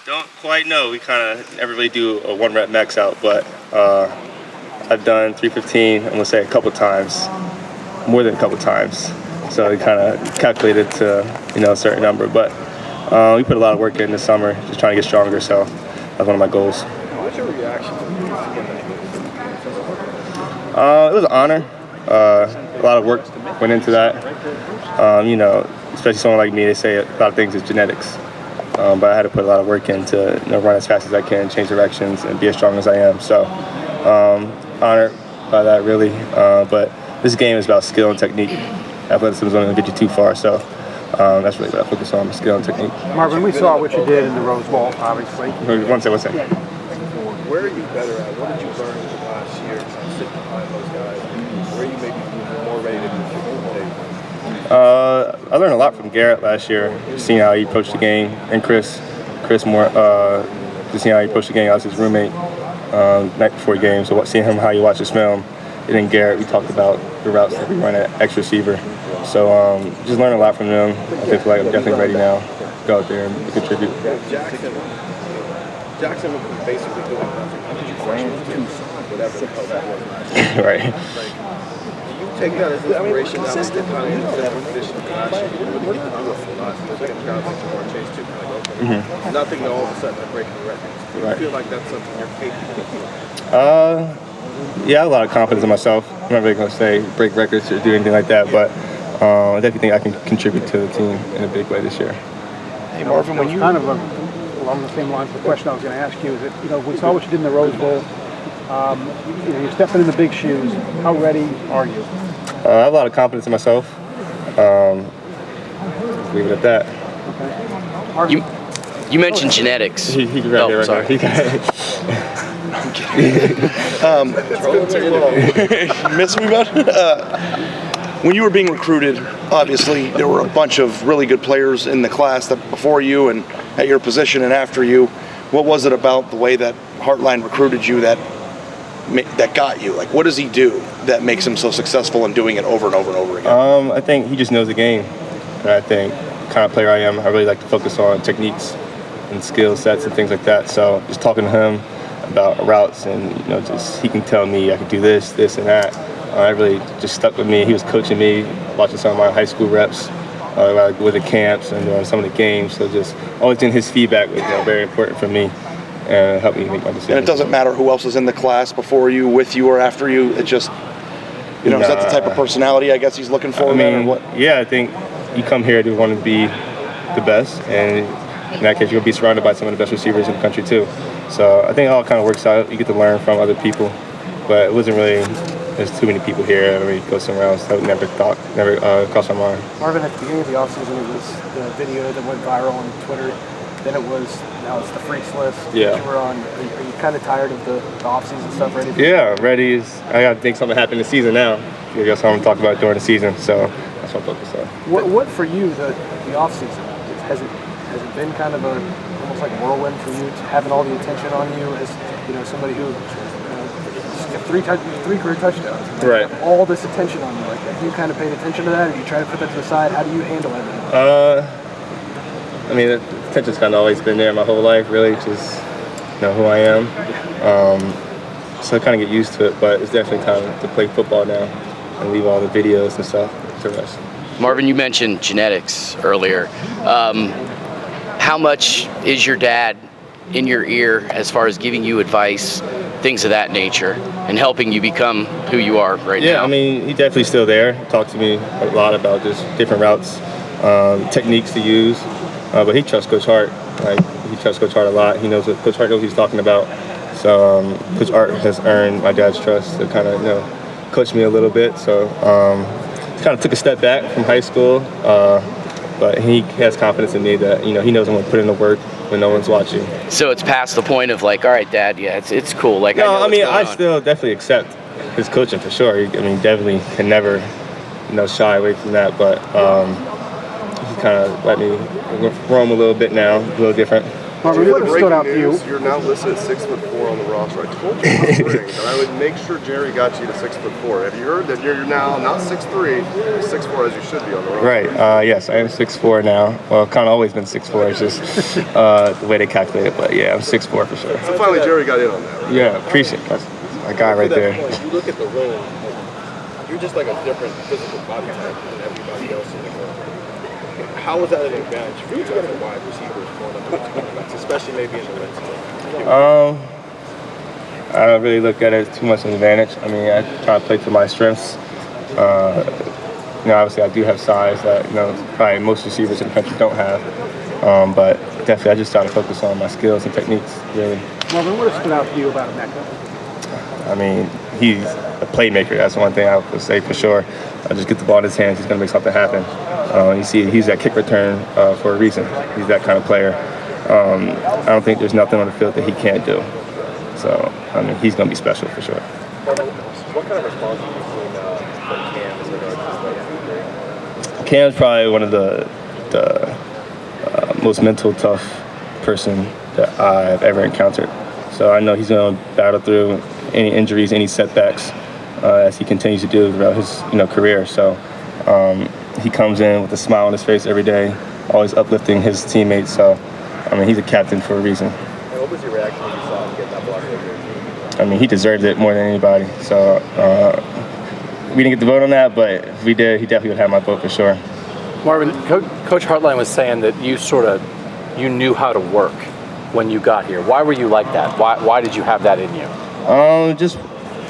Don't quite know. We kind of never really do a 1 rep max out, but I've done 315, I'm gonna say a couple times, more than a couple times. So we kind of calculated to, a certain number. But we put a lot of work in this summer, just trying to get stronger. So that's one of my goals. What's your reaction to it was an honor. A lot of work went into that. Especially someone like me, they say a lot of things is genetics. But I had to put a lot of work in to run as fast as I can, change directions, and be as strong as I am. So honored by that, really. But this game is about skill and technique. Athleticism is only going to get you too far. So that's really what I focus on, skill and technique. Marvin, we saw what you did in the Rose Bowl, obviously. One second. Where are you better at? What did you learn in the last year to sit behind those guys? Where are you maybe more ready to do I learned a lot from Garrett last year, seeing how he approached the game, and Chris more, just seeing how he approached the game. I was his roommate night before the game, so seeing him how he watches film. And then Garrett, we talked about the routes that we run at X receiver. So just learned a lot from them. I feel like I'm definitely ready now to go out there and contribute. Jackson was basically doing nothing. How did you freshman whatever the hell that was last year? Right. Do you take that as inspiration now to get kind of into that position last year? You really get to do it for a lot. Feels like a crowd like Jamar Chase too, kind of go nothing to all of a sudden breaking the records. Do you feel like that's something you're capable of? Yeah, I have a lot of confidence in myself. I'm not really going to say break records or do anything like that, but I definitely think I can contribute to the team in a big way this year. Hey, Marvin, when you kind of along the same lines of the question I was going to ask you is that, we saw what you did in the Rose Bowl. You're stepping in the big shoes. How ready are you? I have a lot of confidence in myself. Leave it at that. Okay. You mentioned genetics. He right here, sorry. I'm kidding. You miss me, bud? When you were being recruited, obviously there were a bunch of really good players in the class that before you and at your position and after you. What was it about the way that Heartline recruited you that got you? Like, what does he do that makes him so successful in doing it over and over and over again? I think he just knows the game. And I think the kind of player I am, I really like to focus on techniques and skill sets and things like that. So just talking to him about routes and, just he can tell me I can do this, and that. It really just stuck with me. He was coaching me, watching some of my high school reps, with the camps and some of the games. So just always getting his feedback was very important for me and helped me make my decision. And it doesn't matter who else is in the class before you, with you, or after you. It just, is that the type of personality I guess he's looking for? Or what? Yeah, I think you come here to want to be the best, and in that case, you're going to be surrounded by some of the best receivers in the country too. So I think it all kind of works out. You get to learn from other people, but it wasn't really. There's too many people here. I mean, go somewhere else. I would never crossed my mind. Marvin, at the beginning of the offseason, it was the video that went viral on Twitter. Then now it's the freaks list yeah. that you were on. Are you kind of tired of the offseason stuff? Ready? Yeah, ready. I got to think something happened this season now. I guess I'm going to talk about during the season. So that's what I'm focused on. What for you, the offseason? Has it been kind of almost like a whirlwind for you, having all the attention on you as somebody who you have three career touchdowns, right? All this attention on you, like have you kind of paid attention to that, or you try to put that to the side? How do you handle everything? The attention's kind of always been there my whole life, really, just who I am. So I kind of get used to it, but it's definitely time to play football now and leave all the videos and stuff to rest. Marvin, you mentioned genetics earlier. How much is your dad in your ear as far as giving you advice, things of that nature, and helping you become who you are right now? Yeah, he's definitely still there. He talks to me a lot about just different routes, techniques to use. But he trusts Coach Hart. He trusts Coach Hart a lot. He knows what Coach Hart knows what he's talking about. So Coach Hart has earned my dad's trust to kind of coach me a little bit. So he kind of took a step back from high school, but he has confidence in me that he knows I'm going to put in the work when no one's watching. So it's past the point of like, all right, Dad, yeah, it's cool. Like, I still definitely accept his coaching for sure. Definitely can never shy away from that. But he kind of let me roam a little bit now, a little different. Marvin, what stood out to you? You're now listed at 6'4" on the roster. I told you last spring that I would make sure Jerry got you to 6'4". Have you heard that you're now not 6'3", 6'4" as you should be on the roster? Right. Yes, I am 6'4" now. Well, kind of always been 6'4". It's just the way they calculate it. But yeah, I'm 6'4" for sure. So finally, Jerry got in on that. Right? Yeah, appreciate it. That's my guy right there. Point, you look at the room. You're just like a different physical body type than everybody else in the room. How is that an advantage for you as a wide receivers going up against quarterbacks, especially maybe in the red zone? I don't really look at it as too much of an advantage. I mean, I try to play to my strengths. Obviously I do have size that, probably most receivers in the country don't have. But definitely I just try to focus on my skills and techniques, really. Marvin, what stood out to you about Mecca? I mean, he's a playmaker. That's one thing I would say for sure. Just get the ball in his hands, he's going to make something happen. You see, he's that kick return for a reason. He's that kind of player. I don't think there's nothing on the field that he can't do. So, I mean, he's going to be special for sure. What kind of response have you seen from Cam in regards to this? Cam's probably one of the most mental tough person that I've ever encountered. So I know he's going to battle through any injuries, any setbacks, as he continues to do throughout his career. So he comes in with a smile on his face every day, always uplifting his teammates. So I mean, he's a captain for a reason. And what was your reaction when you saw him get that block over? I mean, he deserved it more than anybody. So we didn't get the vote on that, but if we did, he definitely would have my vote for sure. Marvin, Coach Hartline was saying that you knew how to work when you got here. Why were you like that? Why did you have that in you? I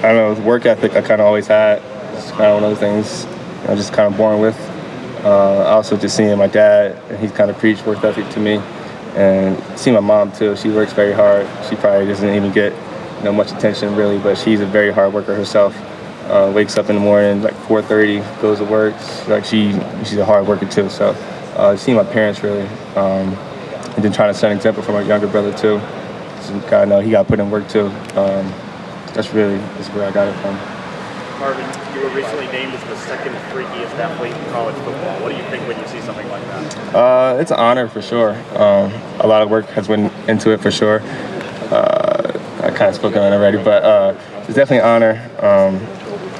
don't know, work ethic I kind of always had. It's kind of one of those things I'm just kind of born with. Also just seeing my dad, and he's kind of preached work ethic to me. And seeing my mom too, she works very hard. She probably doesn't even get much attention really, but she's a very hard worker herself. Wakes up in the morning like 4:30, goes to work. She's a hard worker too. So seeing my parents really, and then trying to set an example for my younger brother too. So kind of know he got put in work too. That's where I got it from. Marvin, you were recently named as the second freakiest athlete in college football. What do you think when you see something like that? It's an honor for sure. A lot of work has went into it for sure. I kind of spoken on it already, but it's definitely an honor.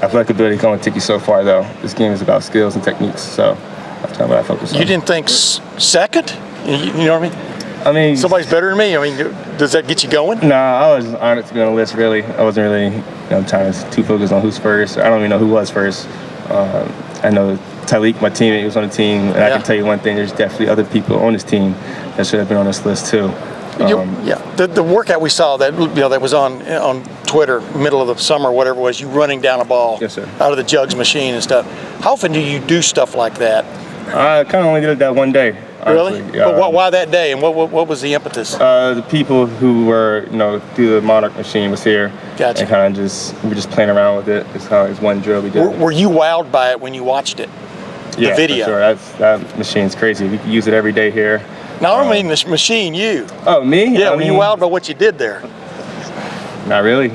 Athletic ability can only take you so far, though. This game is about skills and techniques, so that's kind of what I focus on. You didn't think second? You know what I mean? I mean, somebody's better than me. I mean, does that get you going? No, I was honored to be on the list. Really, I wasn't really trying to too focused on who's first. I don't even know who was first. I know Tyleek, my teammate, was on the team, and I can tell you one thing: there's definitely other people on this team that should have been on this list too. The workout we saw that that was on Twitter, middle of the summer, whatever it was, you running down a ball out of the jugs machine and stuff. How often do you do stuff like that? I kind of only did it that one day. Honestly. Really? But why that day, and what was the impetus? The people who were through the Monarch machine was here. Gotcha. And kind of we were just playing around with it. It's kind of one drill we did. Were you wowed by it when you watched it? Yeah, the video. For sure. That machine's crazy. We can use it every day here. No, I mean the machine. You. Oh, me? Yeah. Were you wowed by what you did there? Not really.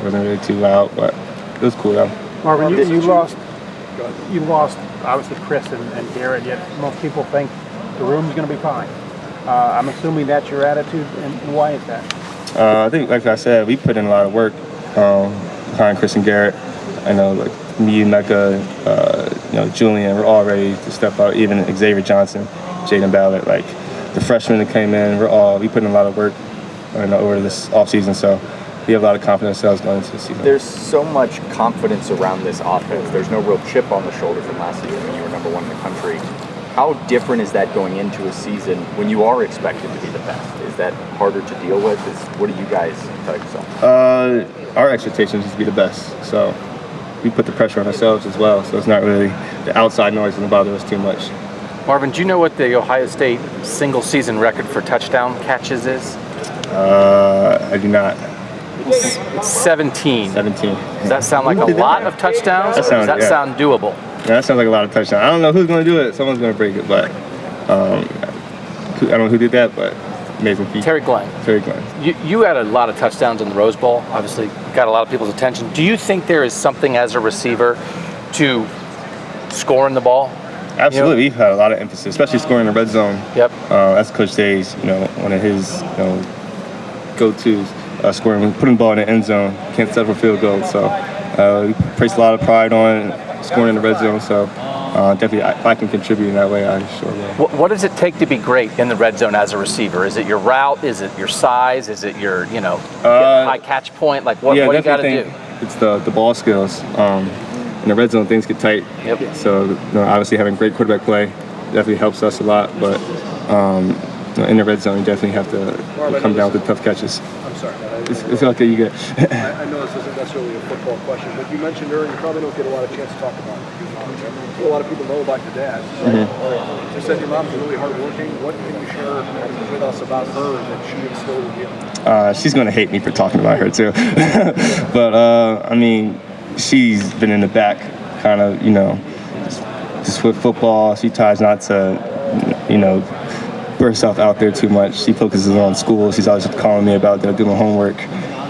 Wasn't really too loud, but it was cool though. Marvin, you lost obviously Chris and Garrett. Yet most people think the room's going to be fine. I'm assuming that's your attitude, and why is that? I think, like I said, we put in a lot of work behind Chris and Garrett. I know, like me, Mecca, Julian, we're all ready to step out. Even Xavier Johnson, Jaden Ballard, like the freshmen that came in, we put in a lot of work over this offseason. So we have a lot of confidence in ourselves going into the season. There's so much confidence around this offense. There's no real chip on the shoulder from last season when you were number one in the country. How different is that going into a season when you are expected to be the best? Is that harder to deal with? What do you guys tell yourself? Our expectations is to be the best. So we put the pressure on ourselves as well. So it's not really the outside noise doesn't bother us too much. Marvin, do you know what the Ohio State single season record for touchdown catches is? I do not. It's 17. 17. Does that sound like a lot of touchdowns, or does that sound doable? Yeah, that sounds like a lot of touchdowns. I don't know who's going to do it. Someone's going to break it, but I don't know who did that, but amazing feat. Terry Glenn. You had a lot of touchdowns in the Rose Bowl. Obviously, got a lot of people's attention. Do you think there is something as a receiver to scoring the ball? Absolutely, we've had a lot of emphasis, especially scoring in the red zone. Yep. That's Coach Day's, one of his, go-tos. Scoring, putting the ball in the end zone, can't settle for field goals. So we place a lot of pride on scoring in the red zone. So definitely, if I can contribute in that way, I sure will. What does it take to be great in the red zone as a receiver? Is it your route? Is it your size? Is it your, high catch point? Like, what do you got to do? It's the ball skills. In the red zone, things get tight. Yep. So obviously, having great quarterback play definitely helps us a lot. But in the red zone, you definitely have to come down with the tough catches. I'm sorry. It's okay, you get. I know this isn't necessarily a football question, but you mentioned earlier you probably don't get a lot of chance to talk about it. A lot of people know about your dad. Right? You said your mom's really hardworking. What can you share with us about her that she instilled in you? She's going to hate me for talking about her too. But I mean, she's been in the back, kind of, just with football. She tries not to, put herself out there too much. She focuses on school. She's always calling me about doing my homework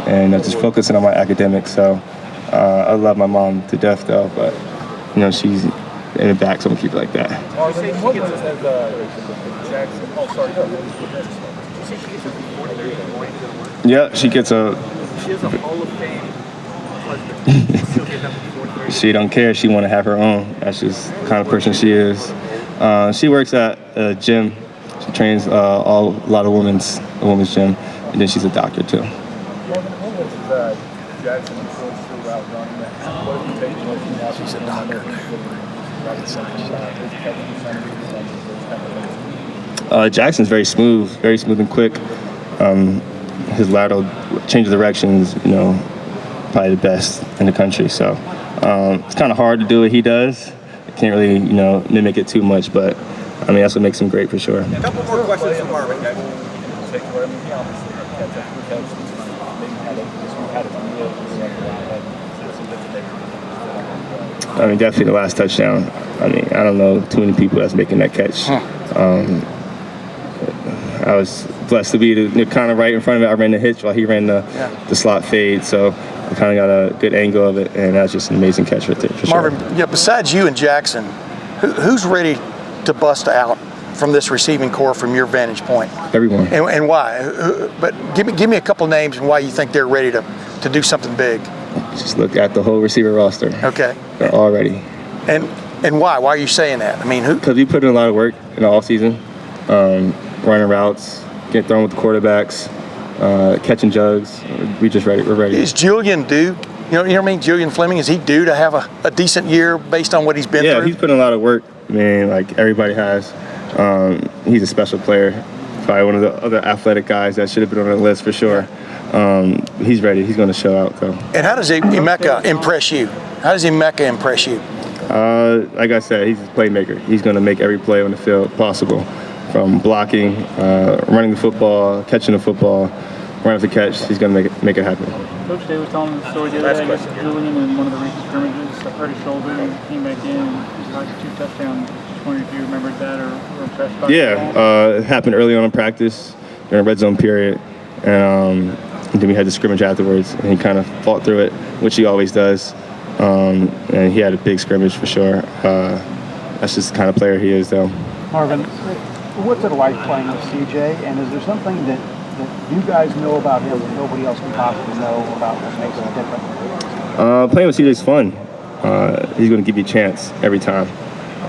and just focusing on my academics. So I love my mom to death, though. But she's in the back, so I'm gonna keep it like that. Marvin, what was Yeah, she gets a. She has a Hall of Fame husband. She don't care. She want to have her own. That's just the kind of person she is. She works at a gym. She trains a lot of women's gym, and then she's a doctor too. She's a doctor. Jackson's very smooth and quick. His lateral change of directions, probably the best in the country. So it's kind of hard to do what he does. I can't really, mimic it too much, but I mean, that's what makes him great for sure. A couple more questions from Marvin, guys. I mean, definitely the last touchdown. I mean, I don't know too many people that's making that catch. I was blessed to be kind of right in front of it. I ran the hitch while he ran the slot fade, so I kind of got a good angle of it, and that's just an amazing catch right there for sure. Marvin, besides you and Jackson, who's ready to bust out from this receiving core from your vantage point? Everyone. And why? But give me a couple names and why you think they're ready to do something big. Just look at the whole receiver roster. Okay. They're all ready. And why? Why are you saying that? I mean, who? Because we put in a lot of work in the offseason, running routes, getting thrown with the quarterbacks, catching jugs. We just ready. We're ready. Is Julian due? You know what I mean? Julian Fleming, is he due to have a decent year based on what he's been through? Yeah, he's put in a lot of work. I mean, like everybody has. He's a special player. Probably one of the other athletic guys that should have been on the list for sure. He's ready. He's going to show out, though. And how does Emeka impress you? How does Emeka impress you? Like I said, he's a playmaker. He's going to make every play on the field possible, from blocking, running the football, catching the football, right after catch. He's going to make it happen. Coach Day was telling the story the other day against Julian in one of the recent scrimmages. Hurt his shoulder and came back in. He got 2 touchdowns. Just wondering if you remembered that or were impressed by that. It happened early on in practice during the red zone period, and then we had the scrimmage afterwards, and he kind of fought through it, which he always does. And he had a big scrimmage for sure. That's just the kind of player he is, though. Marvin, what's it like playing with CJ, and is there something that you guys know about him that nobody else can possibly know about what makes him different? Playing with CJ is fun. He's going to give you a chance every time.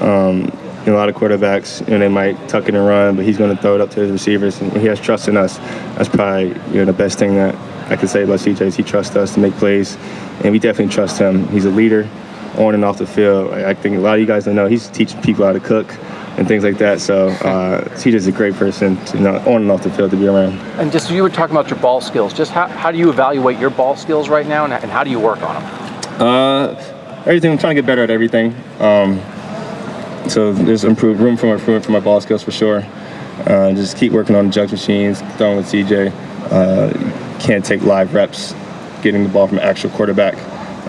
A lot of quarterbacks, they might tuck it and run, but he's going to throw it up to his receivers, and he has trust in us. That's probably the best thing that I can say about CJ is he trusts us to make plays, and we definitely trust him. He's a leader on and off the field. I think a lot of you guys don't know he's teaching people how to cook and things like that. So CJ's a great person on and off the field to be around. And just you were talking about your ball skills. Just how do you evaluate your ball skills right now, and how do you work on them? Everything. I'm trying to get better at everything. So there's room for improvement for my ball skills for sure. Just keep working on the jug machines, throwing with CJ. Can't take live reps, getting the ball from an actual quarterback.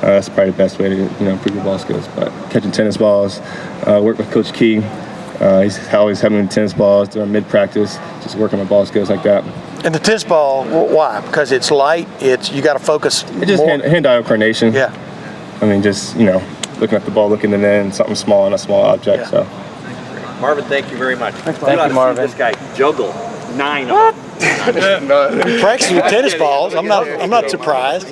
That's probably the best way to improve your ball skills. But catching tennis balls, work with Coach Key. He's always having me tennis balls during mid-practice, just working my ball skills like that. And the tennis ball, why? Because it's light. You got to focus. It's just hand-eye coordination. Yeah. I mean, just looking at the ball, looking in the end, something small and a small object. Yeah. So Marvin, thank you very much. Thank you, Marvin. This guy juggle 9 of them. Practicing with tennis balls. I'm not surprised.